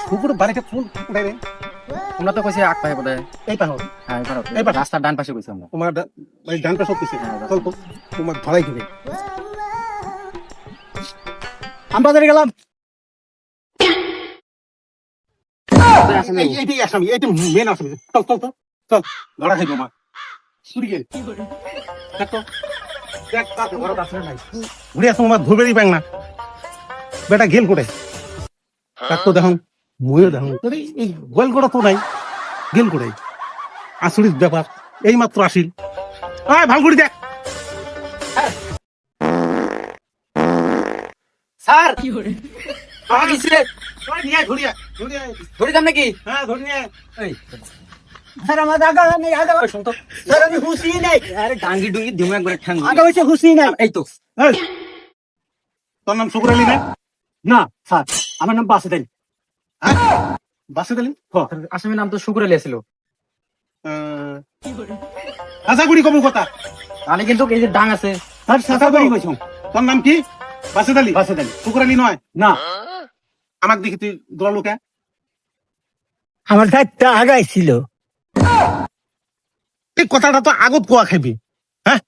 শুকুর বাড়িতে কোন কোথায় রে? তোমরা তো কইছে আগ পাহে বোধহয়। এই পাহো হ্যাঁ এই পাশে। রাস্তার ডান পাশে কইছি আমরা। তোমার ওই ডান পাশে কিছু হ্যাঁ, চল তো, তোমার ধরাই দিবে। আমরা ধরে গেলাম। এইটাই আসামি, এইটা মেন আসামি। চল চল চল চল, ধরা খাইবো আমার চুরি গে। দেখ তো, দেখ তাতে ঘরত আছে না নাই। ঘুরে আসো আমার ধরবেই পাং না। বেটা গেল কোটে? তাক তো দেখুন, ময়ও দেখুন। তোরে এই গোয়াল গোড়া তো নাই, গেল কোটে? আচরিত ব্যাপার, এই মাত্র আসিল। আয় ভাল করে দেখ। স্যার আয় কিসে? আয় নিয়ে আয়, ধরিয়া ধরিয়া। ধরি দাম নাকি? হ্যাঁ ধরে নিয়ে আয়। এই স্যার আমার আগা নেই, আগা শুনতো। স্যার আমি হুঁশি নাই, আরে ডাঙ্গি ডুঙ্গি দিমু একবারে ঠ্যাং। আগা হয়েছে হুঁশি নাই। এই তো এই, তোর নাম শুকুর আলী না? না স্যার, আমার নাম বাসে দেন। হ্যাঁ বাসিদ আলী। আসামির নাম তো শুকুর আলী ছিল। আশাগুড়ি কবু কথা। তাহলে কিন্তু এই যে ডাং আছে। স্যার সাথা করি কইছো। তোর নাম কি? বাসিদ আলী। বাসে দেন। শুকুর আলী নয়? না, আমাকে দেখি তুই দৌড়ালো কে? আমার সাথে আগাই ছিল। এই কথাটা তো আগত কোয়া খাবি। হ্যাঁ